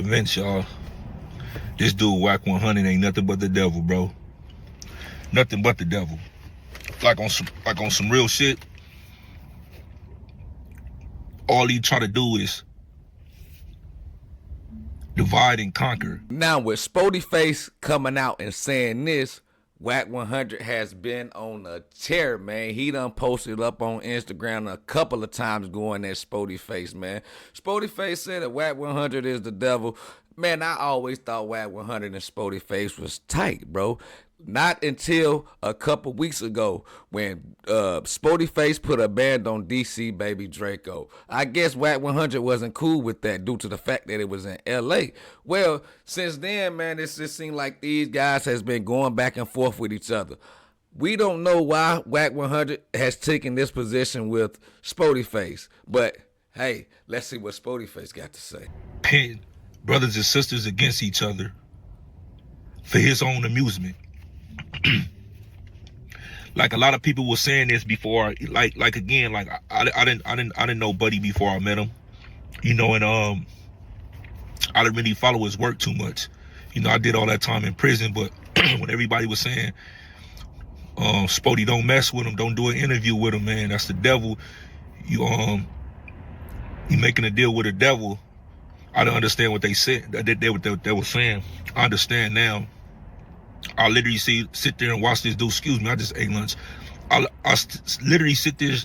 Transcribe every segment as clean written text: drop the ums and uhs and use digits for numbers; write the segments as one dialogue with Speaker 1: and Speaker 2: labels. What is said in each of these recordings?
Speaker 1: convinced y'all this dude Wack 100 ain't nothing but the devil, bro. Nothing but the devil. Like on some real shit. All he try to do is divide and conquer.
Speaker 2: Now with Spoety Face coming out and saying this, Wack 100 has been on a tear, man. He done posted up on Instagram a couple of times going at Spoety Face, man. Spoety Face said that Wack 100 is the devil. Man, I always thought Wack 100 and Spoety Face was tight, bro. Not until a couple weeks ago when Spoety Face put a band on DC Baby Draco. I guess Wack 100 wasn't cool with that due to the fact that it was in LA. Well, since then, man, it just seemed like these guys has been going back and forth with each other. We don't know why Wack 100 has taken this position with Spoety Face, but hey, let's see what Spoety Face got to say.
Speaker 1: Pit brothers and sisters against each other for his own amusement. Like a lot of people were saying this before, like again, like I didn't know Buddy before I met him, you know, and I didn't really follow his work too much, you know. I did all that time in prison, but when everybody was saying, Spoety, don't mess with him, don't do an interview with him, man, that's the devil, you making a deal with the devil. I didn't understand what they said, they were saying. I understand now. I literally sit there and watch this dude. Excuse me, I just ate lunch. I literally sit there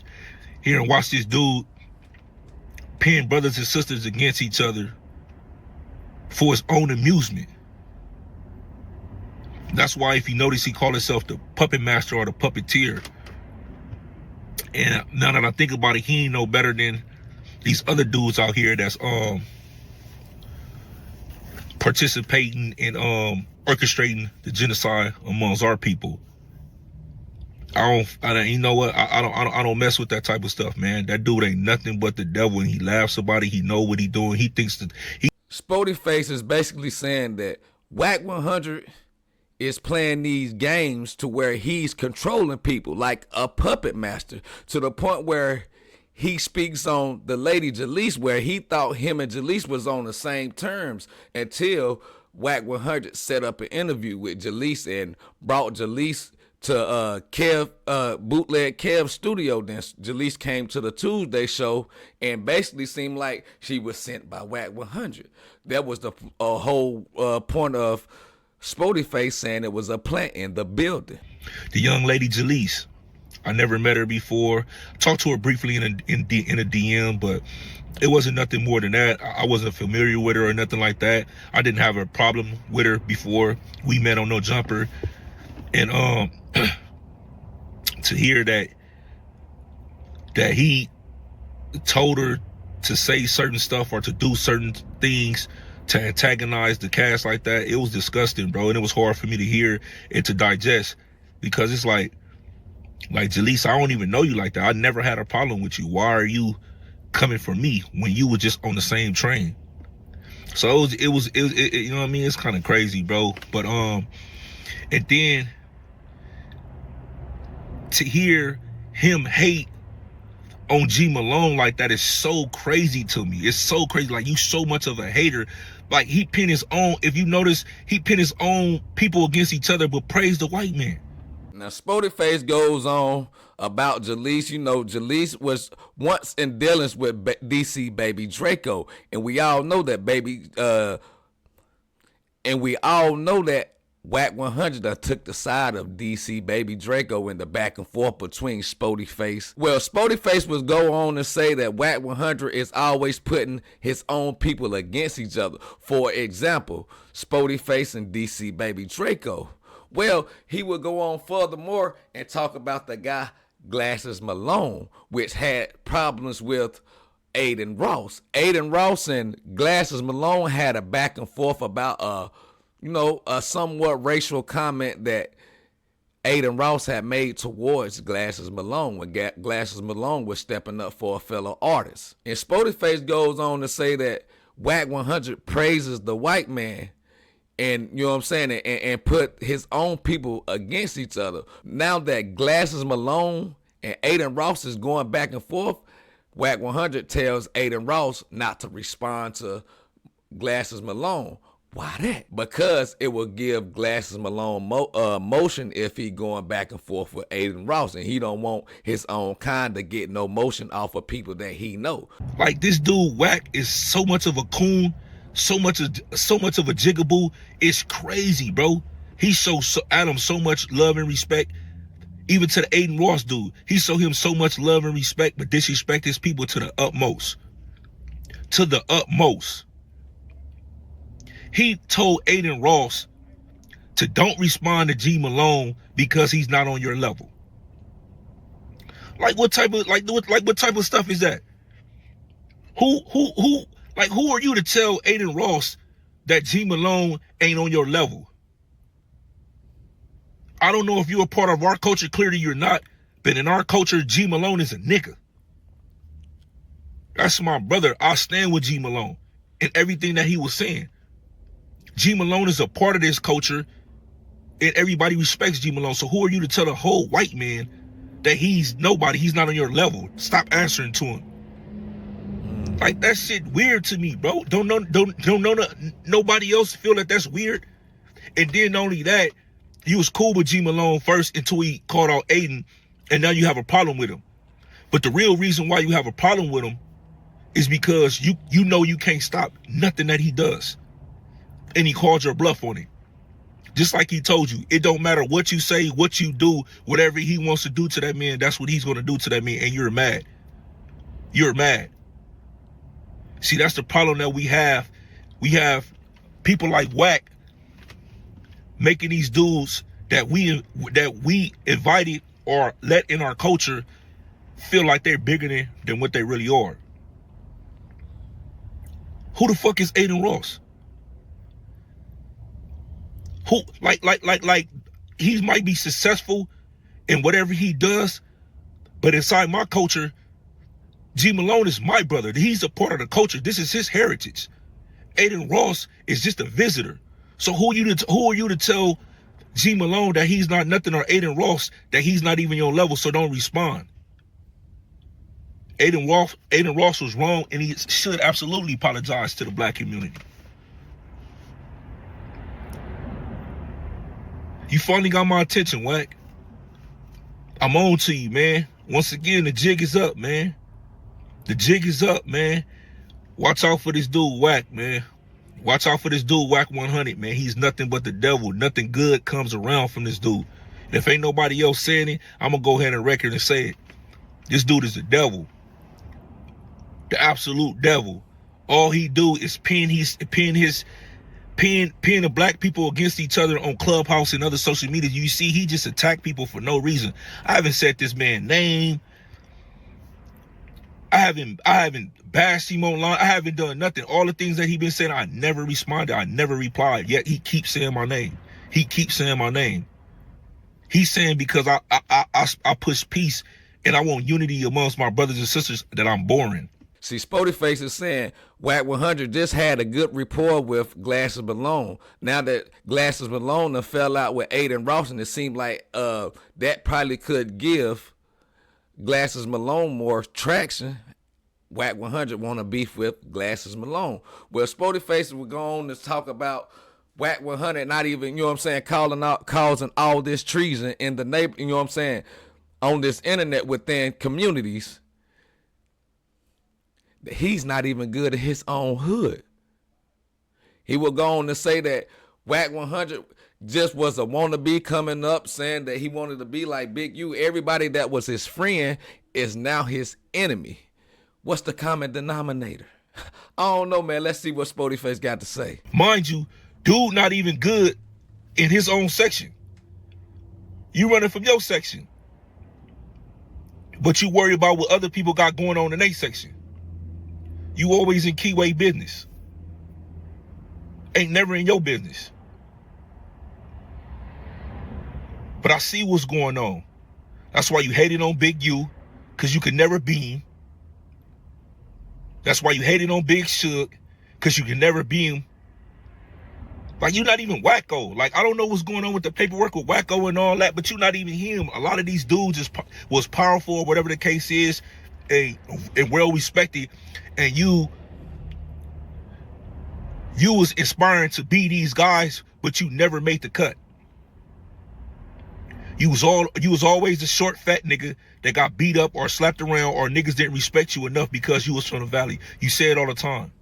Speaker 1: here and watch this dude pin brothers and sisters against each other for his own amusement. That's why, if you notice, he called himself the puppet master or the puppeteer. And now that I think about it, he ain't no better than these other dudes out here that's participating in orchestrating the genocide amongst our people. You know what? I don't mess with that type of stuff, man. That dude ain't nothing but the devil, and he laughs about it. He know what he doing. He thinks that
Speaker 2: Spoety Face is basically saying that Wack 100 is playing these games to where he's controlling people like a puppet master, to the point where he speaks on the lady Jalise, where he thought him and Jalise was on the same terms until Wack 100 set up an interview with Jalise and brought Jalise to bootleg Kev's studio. Then Jalise came to the Tuesday show and basically seemed like she was sent by Wack 100. That was the whole point of Spoety Face saying it was a plant in the building.
Speaker 1: The young lady Jalise, I never met her before. Talked to her briefly in a DM, but it wasn't nothing more than that. I wasn't familiar with her or nothing like that. I didn't have a problem with her before we met on No Jumper. And to hear that he told her to say certain stuff or to do certain things to antagonize the cast like that, it was disgusting, bro. And it was hard for me to hear and to digest, because it's like Jalise, I don't even know you like that. I never had a problem with you. Why are you coming for me when you were just on the same train? So it was you know what I mean? It's kind of crazy, bro. But and then to hear him hate on G Malone like that is so crazy to me. It's so crazy. Like, you so much of a hater. Like, he pinned his own, if you notice, he pinned his own people against each other, but praised the white man.
Speaker 2: Now, Spoety Face goes on about Jalise. You know, Jalise was once in dealings with DC Baby Draco, and we all know that Wack 100 took the side of DC Baby Draco in the back and forth between Spoety Face. Well, Spoety Face was go on to say that Wack 100 is always putting his own people against each other. For example, Spoety Face and DC Baby Draco. Well, he would go on furthermore and talk about the guy Glasses Malone, which had problems with Aiden Ross. Aiden Ross and Glasses Malone had a back and forth about a somewhat racial comment that Aiden Ross had made towards Glasses Malone when Glasses Malone was stepping up for a fellow artist. And Spoety Face goes on to say that Wack 100 praises the white man, and you know what I'm saying, and put his own people against each other. Now that Glasses Malone and Aiden Ross is going back and forth, Wack 100 tells Aiden Ross not to respond to Glasses Malone. Why that? Because it will give Glasses Malone motion if he going back and forth with Aiden Ross, and he don't want his own kind to get no motion off of people that he know.
Speaker 1: Like, this dude Wack is so much of a coon, so much of a jigaboo. It's crazy, bro. He shows Adam so much love and respect. Even to the Aiden Ross dude, he showed him so much love and respect, but disrespect his people to the utmost. To the utmost. He told Aiden Ross to don't respond to G Malone because he's not on your level. Like, what type of stuff is that? Who are you to tell Aiden Ross that G Malone ain't on your level? I don't know if you're a part of our culture, clearly you're not, but in our culture, G Malone is a nigga. That's my brother. I stand with G Malone and everything that he was saying. G Malone is a part of this culture, and everybody respects G Malone. So who are you to tell a whole white man that he's nobody, he's not on your level? Stop answering to him. Like, that shit weird to me, bro. Don't nobody else feel that that's weird? And then not only that, you was cool with G Malone first until he called out Aiden, and now you have a problem with him. But the real reason why you have a problem with him is because you know you can't stop nothing that he does. And he called your bluff on it. Just like he told you, it don't matter what you say, what you do, whatever he wants to do to that man, that's what he's going to do to that man, and you're mad. You're mad. See, that's the problem that we have. We have people like Wack making these dudes that we invited or let in our culture feel like they're bigger than what they really are. Who the fuck is Aiden Ross? Who, like, he might be successful in whatever he does, but inside my culture, G Malone is my brother. He's a part of the culture. This is his heritage. Aiden Ross is just a visitor. So who are you to tell G Malone that he's not nothing, or Aiden Ross that he's not even your level, so don't respond? Aiden Ross was wrong, and he should absolutely apologize to the black community. You finally got my attention, Wack. I'm on to you, man. Once again, the jig is up, man. The jig is up, man. Watch out for this dude, Wack, man. Watch out for this dude, Wack 100, man. He's nothing but the devil. Nothing good comes around from this dude. And if ain't nobody else saying it, I'm going to go ahead and record and say it. This dude is the devil. The absolute devil. All he do is pin the black people against each other on Clubhouse and other social media. You see, he just attacked people for no reason. I haven't said this man's name. I haven't bashed him online. I haven't done nothing. All the things that he been saying, I never responded. I never replied. Yet he keeps saying my name. He keeps saying my name. He's saying because I push peace and I want unity amongst my brothers and sisters that I'm boring.
Speaker 2: See, Spoety Face is saying Wack 100 just had a good rapport with Glasses Malone. Now that Glasses Malone fell out with Aiden Ross, and it seemed like that probably could give Glasses Malone more traction. Wack 100 want to beef with Glasses Malone. Well, Spoety Face will go on to talk about Wack 100 not even, you know what I'm saying, causing all this treason in the neighbor, you know what I'm saying, on this internet within communities. He's not even good at his own hood. He will go on to say that Wack 100 just was a wannabe coming up saying that he wanted to be like Big U. Everybody that was his friend is now his enemy. What's the common denominator? I don't know, man. Let's see what Spoety Face got to say.
Speaker 1: Mind you, dude not even good in his own section. You running from your section. But you worry about what other people got going on in their section. You always in keyway business. Ain't never in your business. But I see what's going on. That's why you hated on Big U, because you could never be him. That's why you hated on Big Shook, because you could never be him. Like, you're not even Wacko. Like, I don't know what's going on with the paperwork with Wacko and all that, but you're not even him. A lot of these dudes was powerful, or whatever the case is, and well respected, and you You was inspiring to be these guys, but you never made the cut. You was always the short fat nigga that got beat up or slapped around, or niggas didn't respect you enough because you was from the valley. You say it all the time.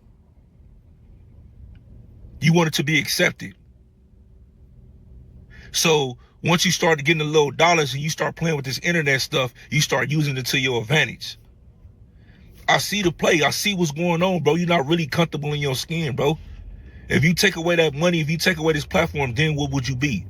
Speaker 1: You wanted to be accepted. So once you start getting the little dollars and you start playing with this internet stuff, you start using it to your advantage. I see the play. I see what's going on, bro. You're not really comfortable in your skin, bro. If you take away that money, if you take away this platform, then what would you be?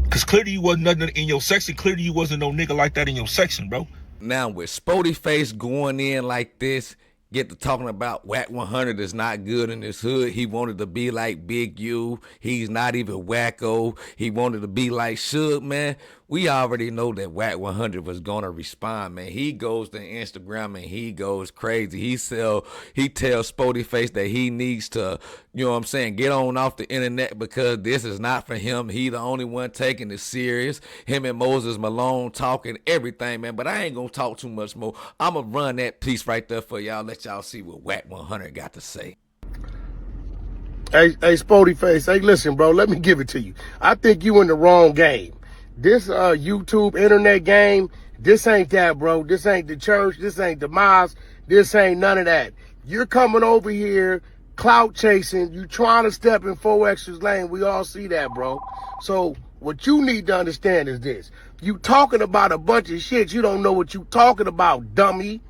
Speaker 1: Because clearly you wasn't nothing in your section. Clearly you wasn't no nigga like that in your section, bro.
Speaker 2: Now with Spoety Face going in like this, get to talking about Wack 100 is not good in this hood. He wanted to be like Big U. He's not even Wacko. He wanted to be like Suge, man. We already know that Wack 100 was gonna respond, man. He goes to Instagram and he goes crazy. He tells Spoety Face that he needs to, you know what I'm saying, get on off the internet because this is not for him. He the only one taking it serious. Him and Moses Malone talking everything, man. But I ain't gonna talk too much more. I'ma run that piece right there for y'all. Let y'all see what Wack 100 got to say.
Speaker 3: Hey, Spoety Face. Hey, listen, bro. Let me give it to you. I think you in the wrong game. This YouTube internet game, this ain't that, bro. This ain't the church. This ain't the mosque. This ain't none of that. You're coming over here, clout chasing. You trying to step in 4X's lane. We all see that, bro. So what you need to understand is this. You talking about a bunch of shit. You don't know what you talking about, dummy.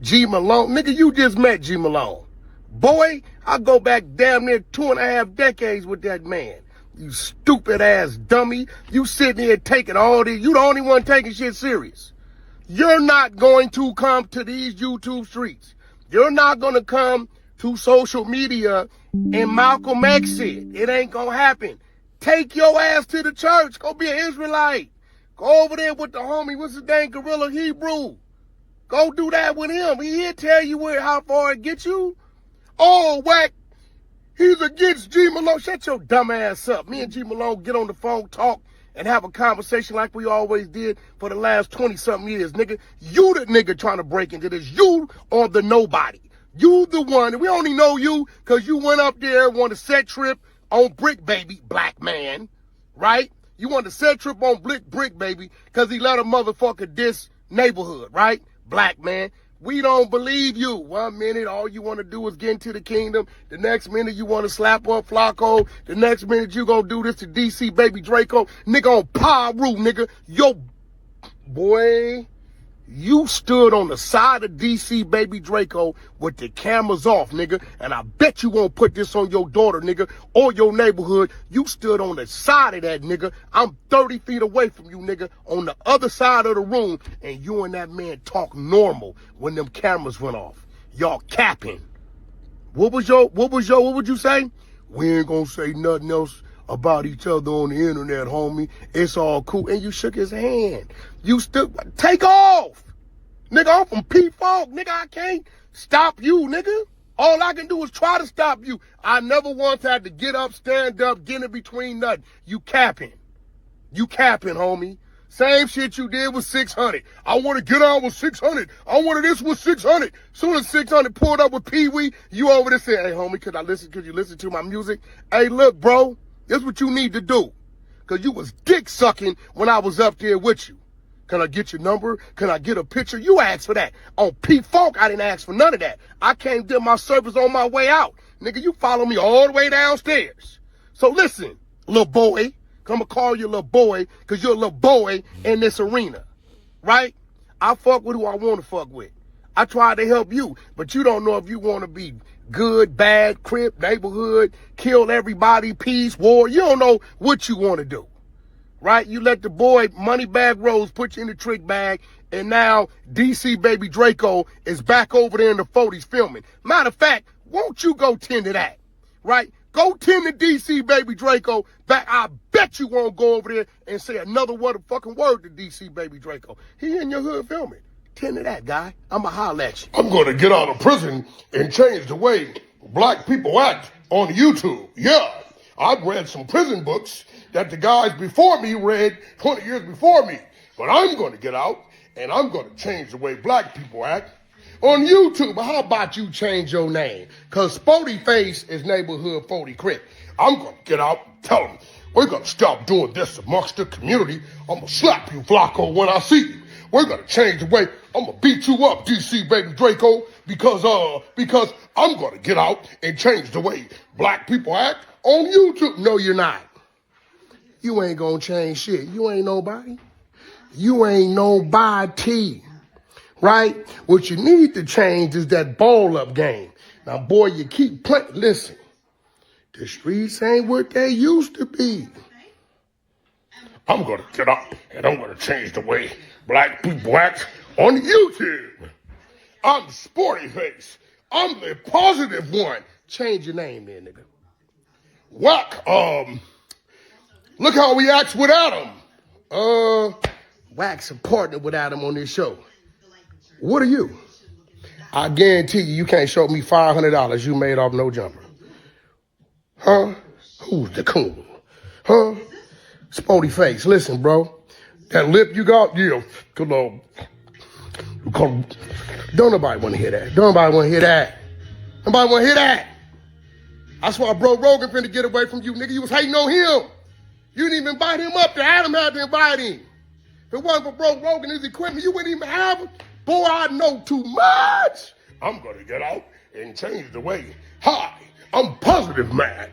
Speaker 3: G Malone. Nigga, you just met G Malone. Boy, I go back damn near 2.5 decades with that man. You stupid ass dummy. You sitting here taking all this. You the only one taking shit serious. You're not going to come to these YouTube streets. You're not going to come to social media and Malcolm X it. It ain't going to happen. Take your ass to the church. Go be an Israelite. Go over there with the homie, what's his name, Gorilla Hebrew. Go do that with him. He'll tell you how far it gets you. Oh, Wack. He's against G Malone. Shut your dumb ass up. Me and G Malone get on the phone, talk, and have a conversation like we always did for the last 20-something years, nigga. You the nigga trying to break into this. You are the nobody. You the one. We only know you because you went up there and won a set trip on Brick Baby, black man, right? You want a set trip on Brick Baby because he let a motherfucker diss neighborhood, right? Black man. We don't believe you. 1 minute, all you want to do is get into the kingdom. The next minute, you want to slap up Flacco. The next minute, you going to do this to DC Baby Draco. Nigga on Paru, nigga. Yo, boy, you stood on the side of DC Baby Draco with the cameras off, nigga. And I bet you won't put this on your daughter, nigga, or your neighborhood. You stood on the side of that, nigga. I'm 30 feet away from you, nigga, on the other side of the room. And you and that man talk normal when them cameras went off. Y'all capping. What would you say? We ain't gonna say nothing else about each other on the internet, homie. It's all cool. And you shook his hand. You still take off. Nigga, I'm from P-Funk. Nigga, I can't stop you, nigga. All I can do is try to stop you. I never once had to get up, stand up, get in between nothing. You capping. You capping, homie. Same shit you did with 600. I want to get out with 600. I wanted this with 600. Soon as 600 pulled up with Pee Wee, you over there said, hey, homie, could you listen to my music? Hey, look, bro, this is what you need to do. Because you was dick sucking when I was up there with you. Can I get your number? Can I get a picture? You asked for that. On P-Funk, I didn't ask for none of that. I came to my service on my way out. Nigga, you follow me all the way downstairs. So listen, little boy. I'm going to call you little boy because you're a little boy in this arena, right? I fuck with who I want to fuck with. I try to help you, but you don't know if you want to be good, bad, crip, neighborhood, kill everybody, peace, war. You don't know what you want to do, right? You let the boy Moneybag Rose put you in the trick bag, and now DC Baby Draco is back over there in the 40s filming. Matter of fact, won't you go tend to that, right? Go tend to DC Baby Draco back. I bet you won't go over there and say another fucking word to DC Baby Draco. He in your hood filming. Tend to that, guy. I'ma holler at you. I'm gonna get out of prison and change the way black people act on YouTube. Yeah, I've read some prison books that the guys before me read 20 years before me. But I'm gonna get out and I'm gonna change the way black people act. on YouTube. How about you change your name? Because Spoety Face is neighborhood 40 Crip. I'm going to get out and tell them, we're going to stop doing this amongst the community. I'm going to slap you, Flacco, when I see you. We're going to change the way. I'm going to beat you up, DC Baby Draco, because I'm going to get out and change the way black people act on YouTube. No, you're not. You ain't going to change shit. You ain't nobody. You ain't nobody. Right? What you need to change is that ball-up game. Now, boy, you keep playing. Listen, the streets ain't what they used to be. I'm going to get up and I'm going to change the way black people act on YouTube. I'm Spoety Face. I'm the positive one. Change your name then, nigga. Wack, look how we acts without him. Wack's a partner without him on this show. What are you? I guarantee you can't show me $500 you made off no jumper. Huh? Who's the coon? Huh? Spoety Face, listen, bro. That lip you got, yeah, don't nobody want to hear that. Don't nobody want to hear that. Nobody want to hear that. That's why bro Rogan finna get away from you, nigga. You was hating on him. You didn't even invite him up there. Adam had to invite him. If it wasn't for bro Rogan and his equipment, you wouldn't even have him. Boy, I know too much. I'm going to get out and change the way. Hi, I'm positive man.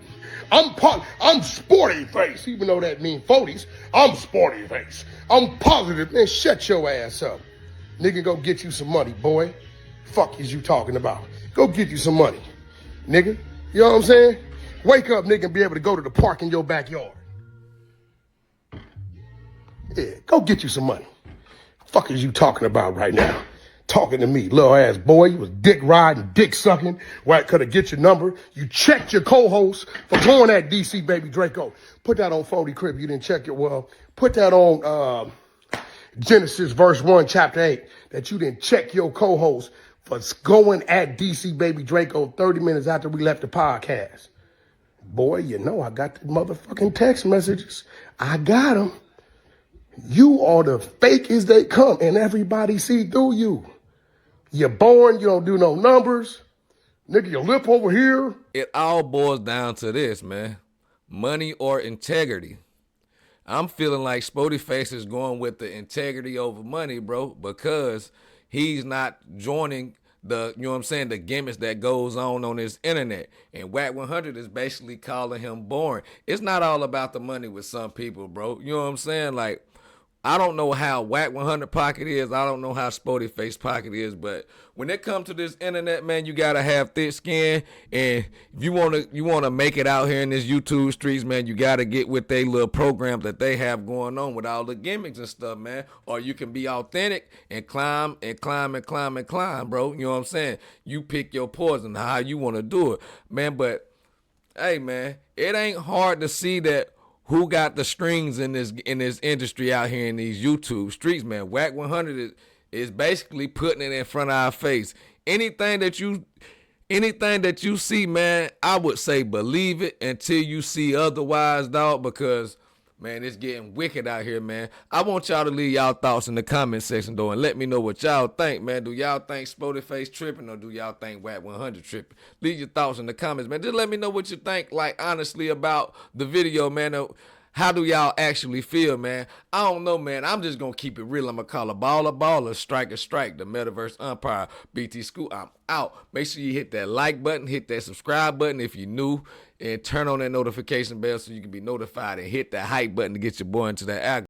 Speaker 3: I'm Spoety Face, even though that means 40s. I'm Spoety Face. I'm positive. Man, shut your ass up. Nigga, go get you some money, boy. Fuck is you talking about? Go get you some money, nigga. You know what I'm saying? Wake up, nigga, and be able to go to the park in your backyard. Yeah, go get you some money. Fuck is you talking about right now? Talking to me, little ass boy. You was dick riding, dick sucking. Where I could have get your number. You checked your co-host for going at DC Baby Draco. Put that on 40 Crib. You didn't check it well. Put that on Genesis verse 1, chapter 8. That you didn't check your co-host for going at DC Baby Draco 30 minutes after we left the podcast. Boy, you know I got the motherfucking text messages. I got them. You are the fake as they come, and everybody see through you. You're born, you don't do no numbers. Nigga, your lip over here.
Speaker 2: It all boils down to this, man. Money or integrity. I'm feeling like Spoety Face is going with the integrity over money, bro, because he's not joining the, you know what I'm saying, the gimmicks that goes on this internet. And Wack 100 is basically calling him boring. It's not all about the money with some people, bro. You know what I'm saying? Like, I don't know how Wack 100 pocket is. I don't know how Spoety Face pocket is. But when it comes to this internet, man, you gotta have thick skin. And if you wanna make it out here in this YouTube streets, man, you gotta get with their little program that they have going on with all the gimmicks and stuff, man. Or you can be authentic and climb and climb and climb and climb, bro. You know what I'm saying? You pick your poison, how you wanna do it, man. But hey, man, it ain't hard to see that. Who got the strings in this industry out here in these YouTube streets, man? Wack 100 is basically putting it in front of our face. Anything that you see, man, I would say believe it until you see otherwise, dog, because, man, it's getting wicked out here, man. I want y'all to leave y'all thoughts in the comment section, though, and let me know what y'all think, man. Do y'all think Spoety Face tripping, or do y'all think Wack 100 tripping? Leave your thoughts in the comments, man. Just let me know what you think, like, honestly, about the video, man. How do y'all actually feel, man? I don't know, man. I'm just going to keep it real. I'm going to call a baller, strike, the metaverse umpire. BT School, I'm out. Make sure you hit that like button, hit that subscribe button if you're new, and turn on that notification bell so you can be notified, and hit that hype button to get your boy into that algorithm.